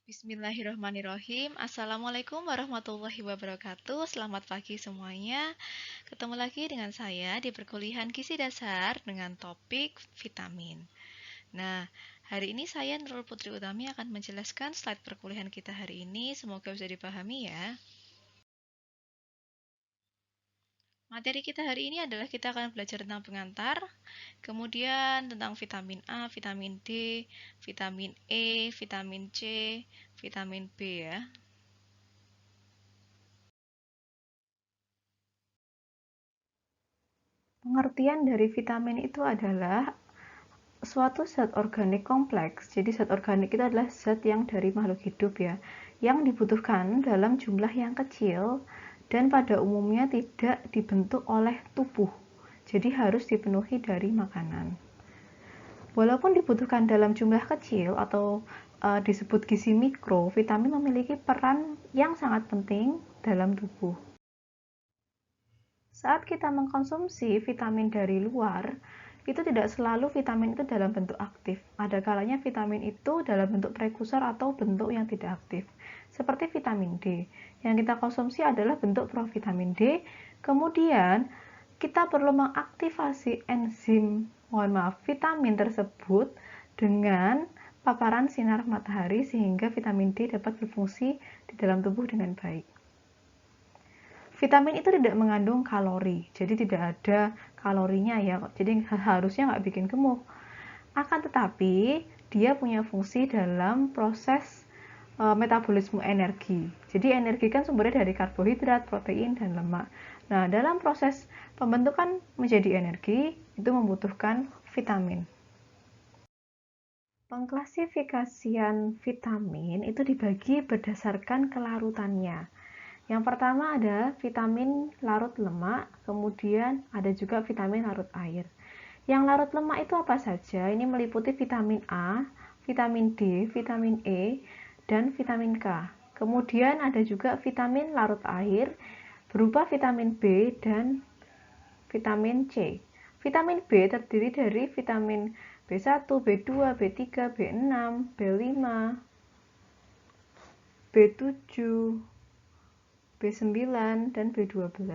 Bismillahirrahmanirrahim. Assalamualaikum warahmatullahi wabarakatuh. Selamat pagi semuanya. Ketemu lagi dengan saya di perkuliahan Gizi Dasar dengan topik vitamin. Nah, hari ini saya Nurul Putri Utami akan menjelaskan slide perkuliahan kita hari ini. Semoga bisa dipahami ya. Materi kita hari ini adalah kita akan belajar tentang pengantar, kemudian tentang vitamin A, vitamin D, vitamin E, vitamin C, vitamin B ya. Pengertian dari vitamin itu adalah suatu zat organik kompleks. Jadi zat organik itu adalah zat yang dari makhluk hidup ya, yang dibutuhkan dalam jumlah yang kecil dan pada umumnya tidak dibentuk oleh tubuh. Jadi harus dipenuhi dari makanan. Walaupun dibutuhkan dalam jumlah kecil atau disebut gizi mikro, vitamin memiliki peran yang sangat penting dalam tubuh. Saat kita mengkonsumsi vitamin dari luar, itu tidak selalu vitamin itu dalam bentuk aktif. Ada kalanya vitamin itu dalam bentuk prekursor atau bentuk yang tidak aktif. Seperti vitamin D. Yang kita konsumsi adalah bentuk provitamin D. Kemudian kita perlu mengaktifasi vitamin tersebut dengan paparan sinar matahari sehingga vitamin D dapat berfungsi di dalam tubuh dengan baik. Vitamin itu tidak mengandung kalori, jadi tidak ada kalorinya ya, jadi harusnya nggak bikin gemuk. Akan tetapi, dia punya fungsi dalam proses metabolisme energi. Jadi energi kan sumbernya dari karbohidrat, protein, dan lemak. Nah, dalam proses pembentukan menjadi energi, itu membutuhkan vitamin. Pengklasifikasian vitamin itu dibagi berdasarkan kelarutannya. Yang pertama ada vitamin larut lemak, kemudian ada juga vitamin larut air. Yang larut lemak itu apa saja? Ini meliputi vitamin A, vitamin D, vitamin E, dan vitamin K. Kemudian ada juga vitamin larut air berupa vitamin B dan vitamin C. Vitamin B terdiri dari vitamin B1, B2, B3, B6, B5, B7, B9, dan B12.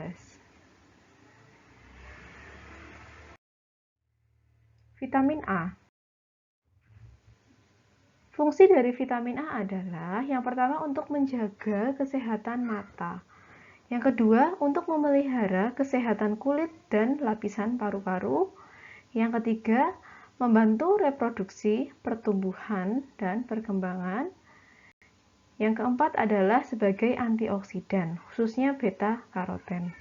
Vitamin A. Fungsi dari vitamin A adalah yang pertama untuk menjaga kesehatan mata. Yang kedua, untuk memelihara kesehatan kulit dan lapisan paru-paru. Yang ketiga, membantu reproduksi, pertumbuhan, dan perkembangan. Yang keempat adalah sebagai antioksidan, khususnya beta-karoten.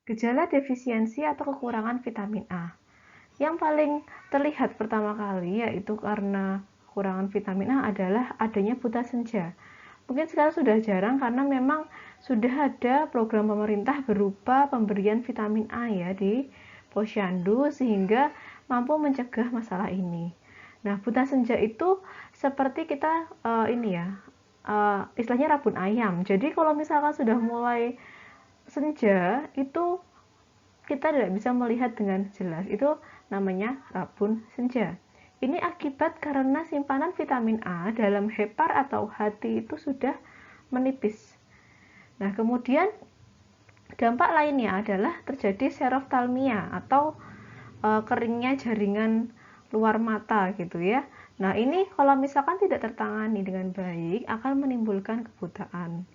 Gejala defisiensi atau kekurangan vitamin A. Yang paling terlihat pertama kali yaitu karena kekurangan vitamin A adalah adanya buta senja. Mungkin sekarang sudah jarang karena memang sudah ada program pemerintah berupa pemberian vitamin A ya di posyandu sehingga mampu mencegah masalah ini. Nah, buta senja itu seperti kita istilahnya rabun ayam. Jadi kalau misalkan sudah mulai senja itu kita tidak bisa melihat dengan jelas. Itu namanya rabun senja. Ini akibat karena simpanan vitamin A dalam hepar atau hati itu sudah menipis. Nah, kemudian dampak lainnya adalah terjadi seroftalmia atau keringnya jaringan luar mata gitu ya. Nah, ini kalau misalkan tidak tertangani dengan baik akan menimbulkan kebutaan.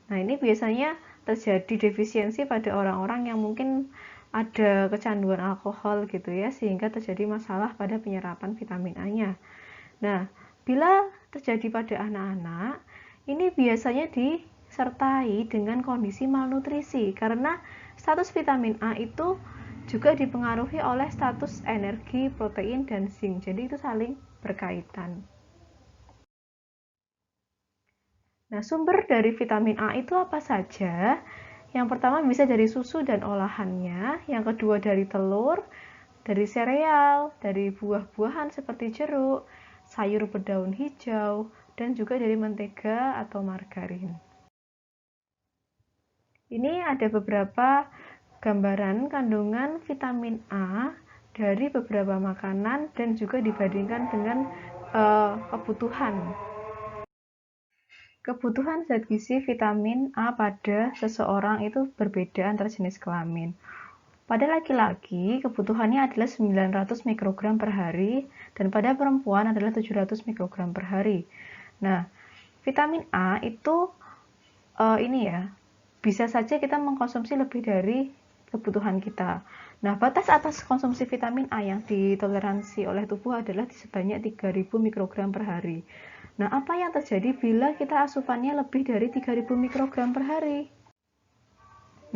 Nah, ini biasanya terjadi defisiensi pada orang-orang yang mungkin ada kecanduan alkohol gitu ya, sehingga terjadi masalah pada penyerapan vitamin A-nya. Nah, bila terjadi pada anak-anak, ini biasanya disertai dengan kondisi malnutrisi karena status vitamin A itu juga dipengaruhi oleh status energi, protein, dan zinc. Jadi itu saling berkaitan. Nah, sumber dari vitamin A itu apa saja? Yang pertama bisa dari susu dan olahannya, yang kedua dari telur, dari sereal, dari buah-buahan seperti jeruk, sayur berdaun hijau, dan juga dari mentega atau margarin. Ini ada beberapa gambaran kandungan vitamin A dari beberapa makanan dan juga dibandingkan dengan kebutuhan. Kebutuhan zat gizi vitamin A pada seseorang itu berbeda antar jenis kelamin. Pada laki-laki, kebutuhannya adalah 900 mikrogram per hari, dan pada perempuan adalah 700 mikrogram per hari. Nah, vitamin A itu ini ya, bisa saja kita mengkonsumsi lebih dari kebutuhan kita. Nah, batas atas konsumsi vitamin A yang ditoleransi oleh tubuh adalah di sebanyak 3000 mikrogram per hari. Nah, apa yang terjadi bila kita asupannya lebih dari 3000 mikrogram per hari?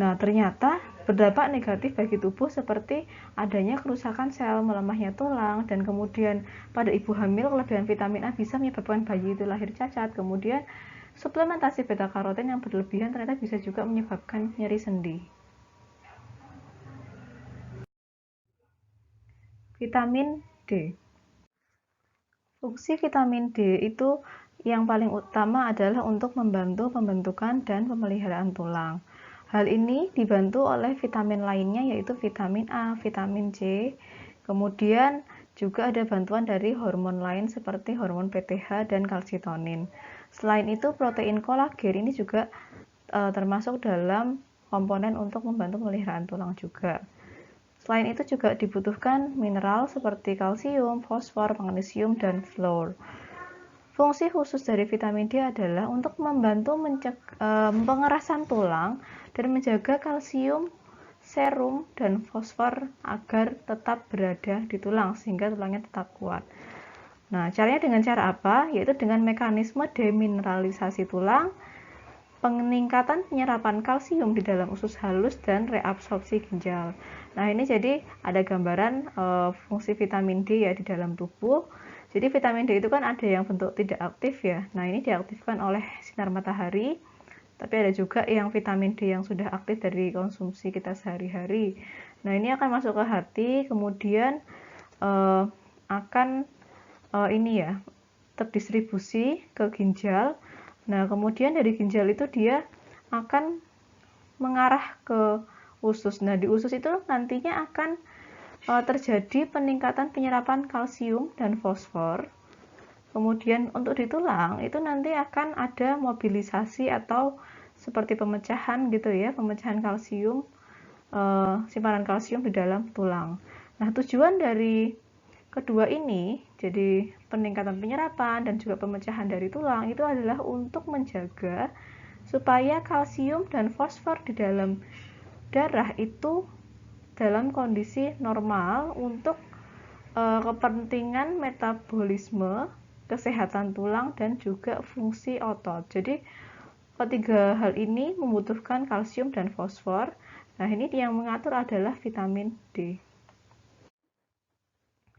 Nah, ternyata berdampak negatif bagi tubuh seperti adanya kerusakan sel, melemahnya tulang, dan kemudian pada ibu hamil kelebihan vitamin A bisa menyebabkan bayi itu lahir cacat. Kemudian suplementasi beta karoten yang berlebihan ternyata bisa juga menyebabkan nyeri sendi. Vitamin D. Fungsi vitamin D itu yang paling utama adalah untuk membantu pembentukan dan pemeliharaan tulang. Hal ini dibantu oleh vitamin lainnya yaitu vitamin A, vitamin C, kemudian juga ada bantuan dari hormon lain seperti hormon PTH dan kalsitonin. Selain itu, protein kolagen ini juga termasuk dalam komponen untuk membantu pemeliharaan tulang juga. Selain itu juga dibutuhkan mineral seperti kalsium, fosfor, magnesium, dan fluor. Fungsi khusus dari vitamin D adalah untuk membantu pengerasan tulang dan menjaga kalsium, serum, dan fosfor agar tetap berada di tulang sehingga tulangnya tetap kuat. Nah, caranya dengan cara apa? Yaitu dengan mekanisme demineralisasi tulang, peningkatan penyerapan kalsium di dalam usus halus, dan reabsorpsi ginjal. Nah, ini jadi ada gambaran fungsi vitamin D ya di dalam tubuh. Jadi vitamin D itu kan ada yang bentuk tidak aktif ya. Nah, ini diaktifkan oleh sinar matahari. Tapi ada juga yang vitamin D yang sudah aktif dari konsumsi kita sehari-hari. Nah, ini akan masuk ke hati, kemudian akan ini ya terdistribusi ke ginjal. Nah, kemudian dari ginjal itu dia akan mengarah ke usus. Nah, di usus itu nantinya akan terjadi peningkatan penyerapan kalsium dan fosfor. Kemudian untuk di tulang itu nanti akan ada mobilisasi atau seperti pemecahan gitu ya, pemecahan kalsium, simpanan kalsium di dalam tulang. Nah, tujuan dari kedua ini, jadi peningkatan penyerapan dan juga pemecahan dari tulang itu adalah untuk menjaga supaya kalsium dan fosfor di dalam darah itu dalam kondisi normal untuk kepentingan metabolisme, kesehatan tulang, dan juga fungsi otot. Jadi ketiga hal ini membutuhkan kalsium dan fosfor. Nah, ini yang mengatur adalah vitamin D.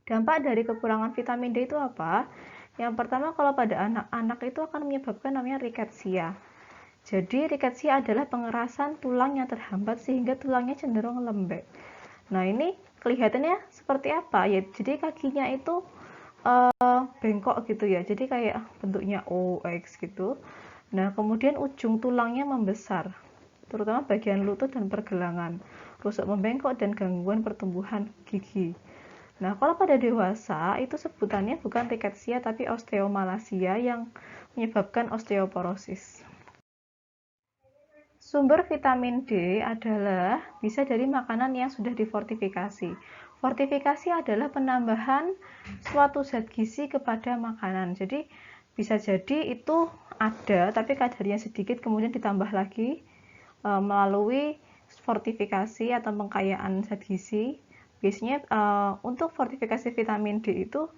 Dampak dari kekurangan vitamin D itu apa? Yang pertama, kalau pada anak-anak itu akan menyebabkan namanya riketsia. Jadi riketsia adalah pengerasan tulang yang terhambat sehingga tulangnya cenderung lembek. Nah, ini kelihatannya seperti apa ya? Jadi kakinya itu bengkok gitu ya. Jadi kayak bentuknya O, X gitu. Nah, kemudian ujung tulangnya membesar, terutama bagian lutut dan pergelangan, rusuk membengkok, dan gangguan pertumbuhan gigi. Nah, kalau pada dewasa itu sebutannya bukan riketsia tapi osteomalacia yang menyebabkan osteoporosis. Sumber vitamin D adalah bisa dari makanan yang sudah difortifikasi. Fortifikasi adalah penambahan suatu zat gizi kepada makanan. Jadi bisa jadi itu ada tapi kadarnya sedikit kemudian ditambah lagi melalui fortifikasi atau pengkayaan zat gizi. Biasanya untuk fortifikasi vitamin D itu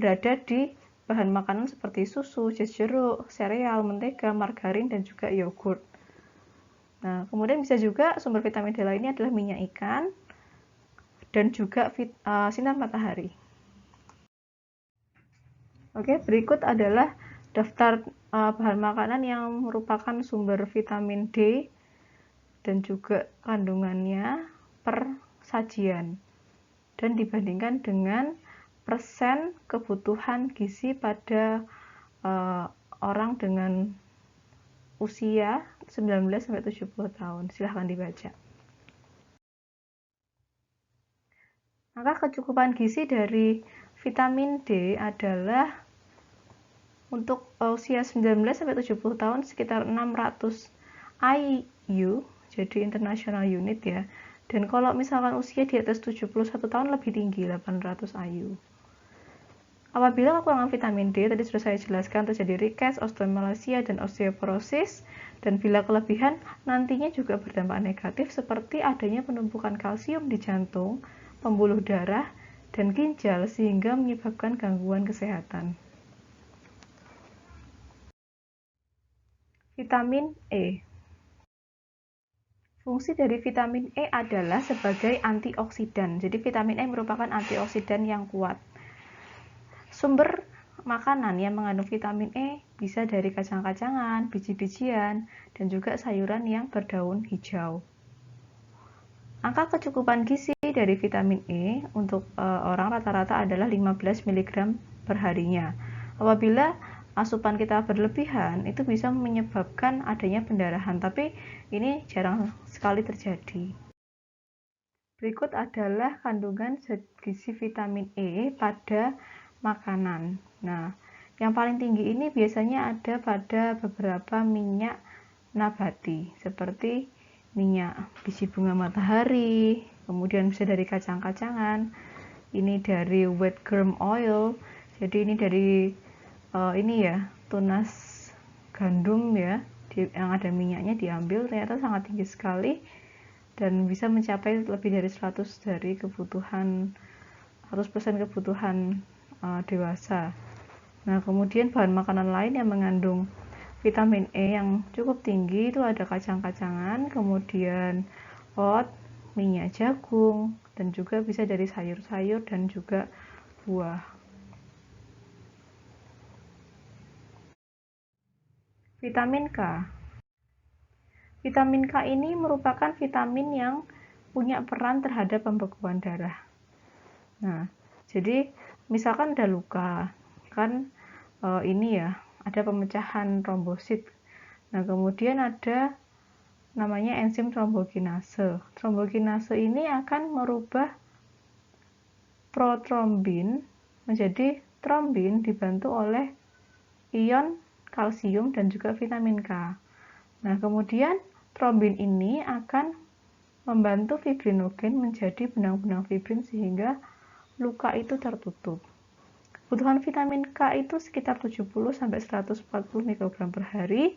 berada di bahan makanan seperti susu, jus jeruk, sereal, mentega, margarin, dan juga yogurt. Nah, kemudian bisa juga sumber vitamin D lainnya adalah minyak ikan dan juga sinar matahari. Oke, berikut adalah daftar bahan makanan yang merupakan sumber vitamin D dan juga kandungannya per sajian dan dibandingkan dengan persen kebutuhan gizi pada orang dengan usia 19-70 tahun. Silahkan dibaca. Maka kecukupan gizi dari vitamin D adalah Untuk usia 19-70 tahun sekitar 600 IU, jadi International Unit ya. Dan kalau misalkan usia di atas 71 tahun lebih tinggi, 800 IU. Apabila kekurangan vitamin D, tadi sudah saya jelaskan terjadi rickets, osteomalacia, dan osteoporosis. Dan bila kelebihan, nantinya juga berdampak negatif seperti adanya penumpukan kalsium di jantung, pembuluh darah, dan ginjal sehingga menyebabkan gangguan kesehatan. Vitamin E. Fungsi dari vitamin E adalah sebagai antioksidan. Jadi vitamin E merupakan antioksidan yang kuat. Sumber makanan yang mengandung vitamin E bisa dari kacang-kacangan, biji-bijian, dan juga sayuran yang berdaun hijau. Angka kecukupan gizi dari vitamin E untuk orang rata-rata adalah 15 mg per harinya. Apabila asupan kita berlebihan, itu bisa menyebabkan adanya pendarahan, tapi ini jarang sekali terjadi. Berikut adalah kandungan zat gizi vitamin E pada makanan. Nah, yang paling tinggi ini biasanya ada pada beberapa minyak nabati, seperti minyak biji bunga matahari, kemudian bisa dari kacang-kacangan, ini dari wheat germ oil, jadi ini dari ini ya, tunas gandum ya, yang ada minyaknya diambil, ternyata sangat tinggi sekali dan bisa mencapai lebih dari 100 dari kebutuhan 100% kebutuhan dewasa. Nah, kemudian bahan makanan lain yang mengandung vitamin E yang cukup tinggi itu ada kacang-kacangan, kemudian oat, minyak jagung, dan juga bisa dari sayur-sayur dan juga buah. Vitamin K. Vitamin K ini merupakan vitamin yang punya peran terhadap pembekuan darah. Nah, jadi misalkan ada luka, kan ini ya, ada pemecahan trombosit. Nah, kemudian ada namanya enzim trombokinase. Trombokinase ini akan merubah protrombin menjadi trombin dibantu oleh ion kalsium dan juga vitamin K. Nah, kemudian trombin ini akan membantu fibrinogen menjadi benang-benang fibrin sehingga luka itu tertutup. Kebutuhan vitamin K itu sekitar 70-140 mikrogram per hari.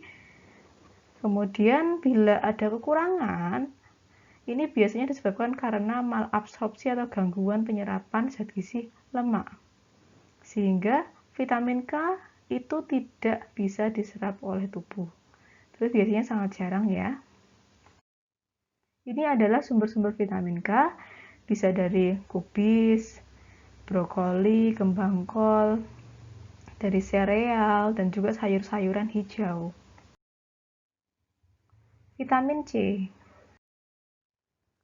Kemudian bila ada kekurangan, ini biasanya disebabkan karena malabsorpsi atau gangguan penyerapan zat gizi lemak. Sehingga vitamin K itu tidak bisa diserap oleh tubuh. Terus biasanya sangat jarang ya. Ini adalah sumber-sumber vitamin K, bisa dari kubis, brokoli, kembang kol, dari sereal, dan juga sayur-sayuran hijau. Vitamin C.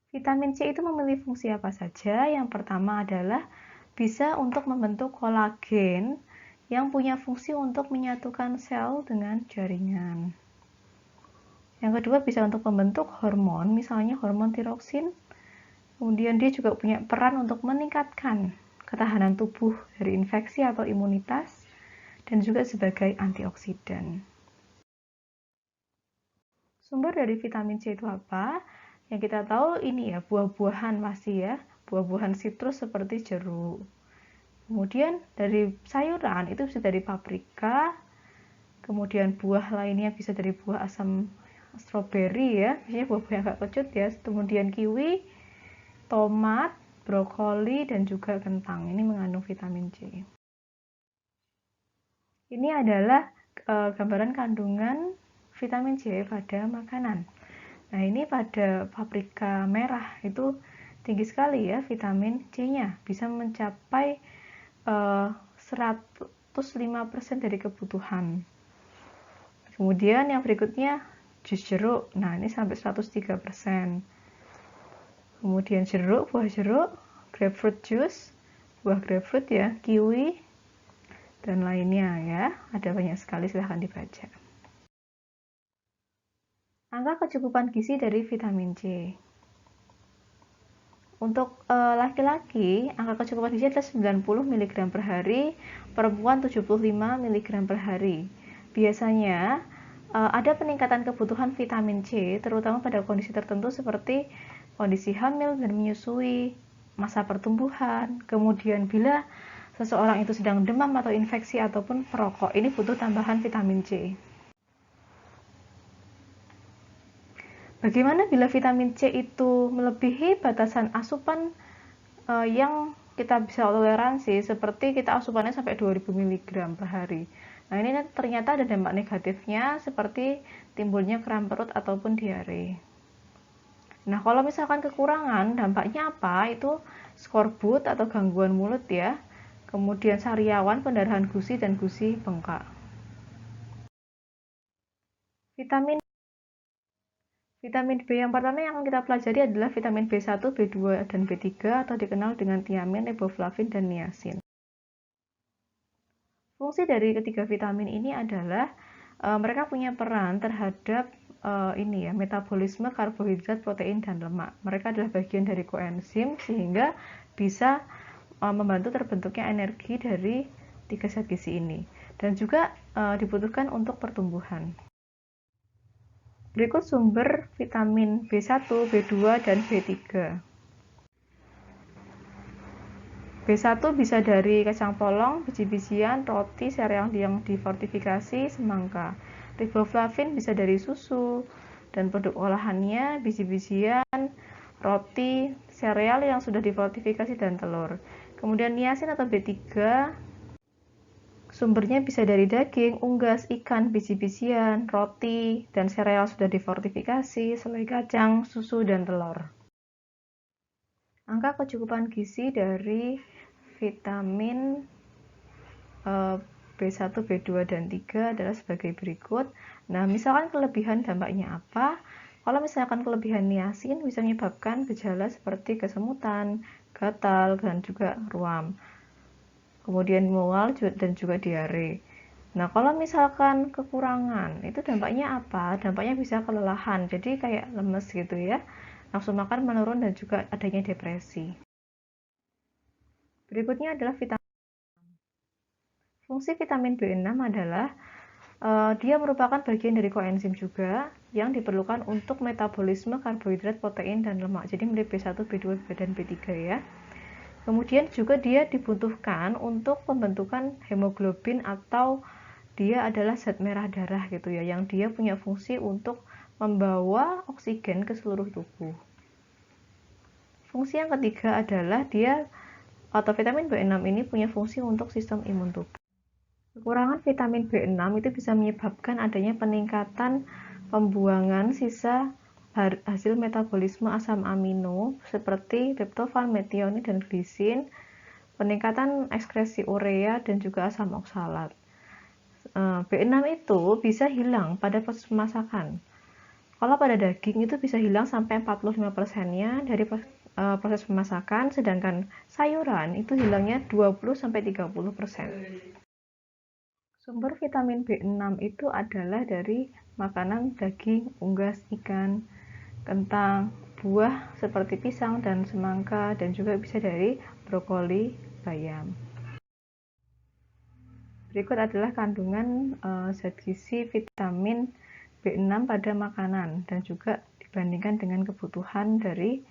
Vitamin C itu memiliki fungsi apa saja? Yang pertama adalah bisa untuk membentuk kolagen yang punya fungsi untuk menyatukan sel dengan jaringan. Yang kedua bisa untuk membentuk hormon, misalnya hormon tiroksin. Kemudian dia juga punya peran untuk meningkatkan ketahanan tubuh dari infeksi atau imunitas dan juga sebagai antioksidan. Sumber dari vitamin C itu apa? Yang kita tahu ini ya, buah-buahan pasti ya, buah-buahan sitrus seperti jeruk. Kemudian dari sayuran itu bisa dari paprika, kemudian buah lainnya bisa dari buah asam stroberi ya, biasanya buah-buah yang agak kecut ya, kemudian kiwi, tomat, brokoli, dan juga kentang. Ini mengandung vitamin C. Ini adalah gambaran kandungan vitamin C pada makanan. Nah, ini pada paprika merah itu tinggi sekali ya vitamin C-nya, bisa mencapai 105% dari kebutuhan. Kemudian yang berikutnya jus jeruk. Nah, ini sampai 103%. Kemudian jeruk, buah jeruk, grapefruit juice, buah grapefruit ya, kiwi, dan lainnya ya. Ada banyak sekali, silahkan dibaca. Angka kecukupan gizi dari vitamin C. Untuk laki-laki, angka kecukupan gizi adalah 90 mg per hari, perempuan 75 mg per hari. Biasanya ada peningkatan kebutuhan vitamin C, terutama pada kondisi tertentu seperti kondisi hamil dan menyusui, masa pertumbuhan, kemudian bila seseorang itu sedang demam atau infeksi ataupun perokok, ini butuh tambahan vitamin C. Bagaimana bila vitamin C itu melebihi batasan asupan yang kita bisa toleransi, seperti kita asupannya sampai 2000 mg per hari. Nah, ini ternyata ada dampak negatifnya seperti timbulnya kram perut ataupun diare. Nah, kalau misalkan kekurangan, dampaknya apa? Itu skorbut atau gangguan mulut ya. Kemudian sariawan, pendarahan gusi dan gusi bengkak. Vitamin B yang pertama yang akan kita pelajari adalah vitamin B1, B2, dan B3 atau dikenal dengan tiamin, riboflavin, dan niacin. Fungsi dari ketiga vitamin ini adalah mereka punya peran terhadap metabolisme karbohidrat, protein, dan lemak. Mereka adalah bagian dari koenzim sehingga bisa membantu terbentuknya energi dari tiga zat gizi ini, dan juga dibutuhkan untuk pertumbuhan. Berikut sumber vitamin B1, B2, dan B3. B1 bisa dari kacang polong, biji-bijian, roti, sereal yang difortifikasi, semangka. Riboflavin bisa dari susu dan produk olahannya, biji-bijian, roti, sereal yang sudah difortifikasi, dan telur. Kemudian niacin atau B3 sumbernya bisa dari daging, unggas, ikan, biji-bijian, roti, dan sereal sudah difortifikasi, selai kacang, susu, dan telur. Angka kecukupan gizi dari vitamin B1, B2, dan 3 adalah sebagai berikut. Nah, misalkan kelebihan dampaknya apa? Kalau misalkan kelebihan niacin bisa menyebabkan gejala seperti kesemutan, gatal, dan juga ruam. Kemudian mual dan juga diare. Nah, kalau misalkan kekurangan, itu dampaknya apa? Dampaknya bisa kelelahan, jadi kayak lemes gitu ya. Nafsu makan menurun dan juga adanya depresi. Berikutnya adalah vitamin. Fungsi vitamin B6 adalah dia merupakan bagian dari koenzim juga yang diperlukan untuk metabolisme karbohidrat, protein, dan lemak. Jadi mirip B1, B2, dan B3 ya. Kemudian juga dia dibutuhkan untuk pembentukan hemoglobin atau dia adalah zat merah darah gitu ya, yang dia punya fungsi untuk membawa oksigen ke seluruh tubuh. Fungsi yang ketiga adalah dia atau vitamin B6 ini punya fungsi untuk sistem imun tubuh. Kekurangan vitamin B6 itu bisa menyebabkan adanya peningkatan pembuangan sisa hasil metabolisme asam amino seperti tryptofan, metionin, dan glisin, peningkatan ekskresi urea, dan juga asam oksalat. B6 itu bisa hilang pada proses pemasakan. Kalau pada daging itu bisa hilang sampai 45%-nya dari proses pemasakan, sedangkan sayuran itu hilangnya 20-30%. Sumber vitamin B6 itu adalah dari makanan daging, unggas, ikan, kentang, buah seperti pisang dan semangka, dan juga bisa dari brokoli, bayam. Berikut adalah kandungan zat gizi vitamin B6 pada makanan dan juga dibandingkan dengan kebutuhan dari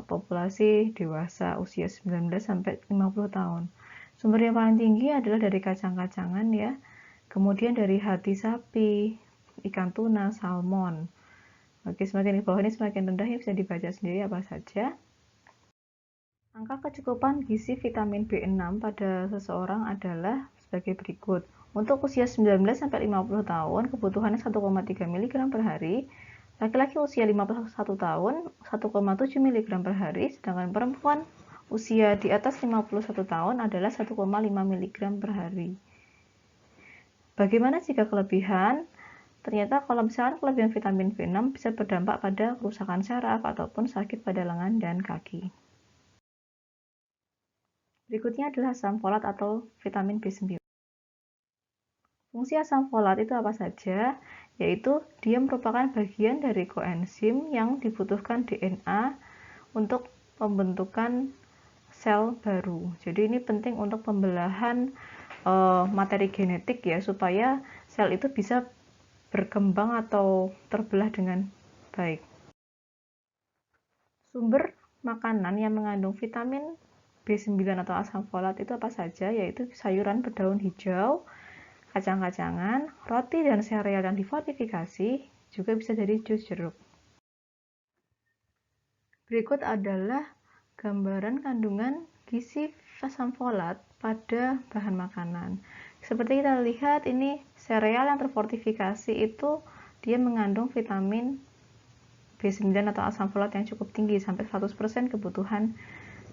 populasi dewasa usia 19 sampai 50 tahun. Sumber yang paling tinggi adalah dari kacang-kacangan ya. Kemudian dari hati sapi, ikan tuna, salmon. Oke, semakin di bawah ini semakin rendah ya, bisa dibaca sendiri apa saja. Angka kecukupan gizi vitamin B6 pada seseorang adalah sebagai berikut. Untuk usia 19 sampai 50 tahun, kebutuhannya 1,3 mg per hari. Laki-laki usia 51 tahun 1,7 mg per hari, sedangkan perempuan usia di atas 51 tahun adalah 1,5 mg per hari. Bagaimana jika kelebihan? Ternyata kalau misalkan kelebihan vitamin B6 bisa berdampak pada kerusakan saraf ataupun sakit pada lengan dan kaki. Berikutnya adalah asam folat atau vitamin B9. Fungsi asam folat itu apa saja? Yaitu dia merupakan bagian dari koenzim yang dibutuhkan DNA untuk pembentukan sel baru. Jadi ini penting untuk pembelahan materi genetik ya, supaya sel itu bisa berkembang atau terbelah dengan baik. Sumber makanan yang mengandung vitamin B9 atau asam folat itu apa saja? Yaitu sayuran berdaun hijau, kacang-kacangan, roti dan sereal yang difortifikasi, juga bisa dari jus jeruk. Berikut adalah gambaran kandungan gizi asam folat pada bahan makanan. Seperti kita lihat ini sereal yang terfortifikasi itu dia mengandung vitamin B9 atau asam folat yang cukup tinggi sampai 100% kebutuhan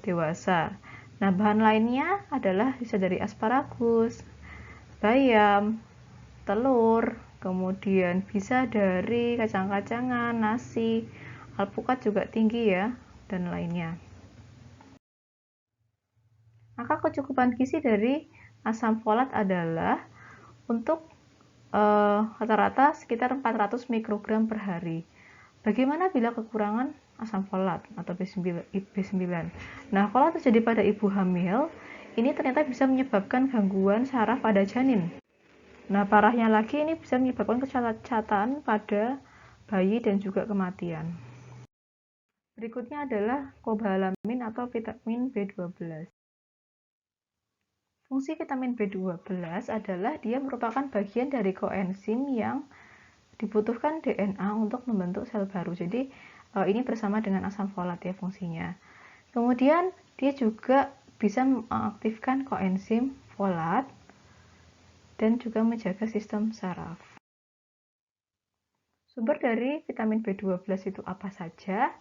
dewasa. Nah, bahan lainnya adalah bisa dari asparagus, bayam, telur, kemudian bisa dari kacang-kacangan, nasi, alpukat juga tinggi ya, dan lainnya. Maka kecukupan gizi dari asam folat adalah untuk rata-rata sekitar 400 mikrogram per hari. Bagaimana bila kekurangan asam folat atau B9? Nah, kalau terjadi pada ibu hamil, ini ternyata bisa menyebabkan gangguan saraf pada janin. Nah, parahnya lagi ini bisa menyebabkan kecacatan pada bayi dan juga kematian. Berikutnya adalah kobalamin atau vitamin B12. Fungsi vitamin B12 adalah dia merupakan bagian dari koenzim yang dibutuhkan DNA untuk membentuk sel baru. Jadi ini bersama dengan asam folat ya fungsinya. Kemudian dia juga bisa mengaktifkan koenzim folat dan juga menjaga sistem saraf. Sumber dari vitamin B12 itu apa saja?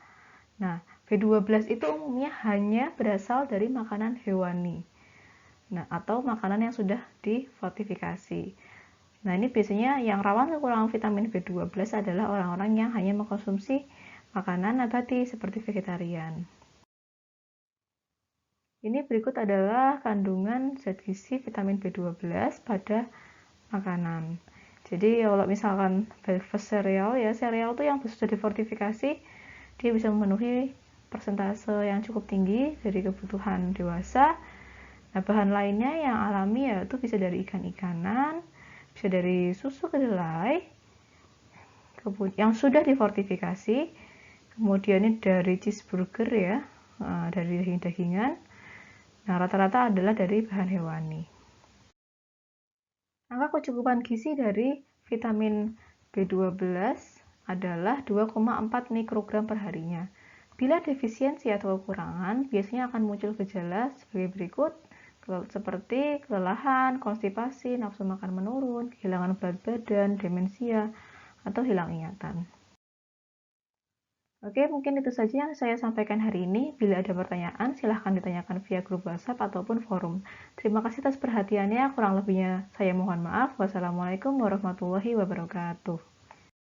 Nah, B12 itu umumnya hanya berasal dari makanan hewani. Nah, atau makanan yang sudah difortifikasi. Nah, ini biasanya yang rawan kekurangan vitamin B12 adalah orang-orang yang hanya mengkonsumsi makanan nabati seperti vegetarian. Ini berikut adalah kandungan zat gizi vitamin B12 pada makanan. Jadi kalau misalkan breakfast cereal ya, cereal itu yang sudah difortifikasi, dia bisa memenuhi persentase yang cukup tinggi dari kebutuhan dewasa. Nah, bahan lainnya yang alami yaitu bisa dari ikan-ikanan, bisa dari susu kedelai yang sudah difortifikasi, kemudian ini dari cheeseburger ya, dari daging-dagingan. Nah, rata-rata adalah dari bahan hewani. Angka kecukupan gizi dari vitamin B12 adalah 2,4 mikrogram per harinya. Bila defisiensi atau kekurangan, biasanya akan muncul gejala sebagai berikut, seperti kelelahan, konstipasi, nafsu makan menurun, kehilangan berat badan, demensia, atau hilang ingatan. Oke, mungkin itu saja yang saya sampaikan hari ini. Bila ada pertanyaan, silahkan ditanyakan via grup WhatsApp ataupun forum. Terima kasih atas perhatiannya. Kurang lebihnya saya mohon maaf. Wassalamualaikum warahmatullahi wabarakatuh.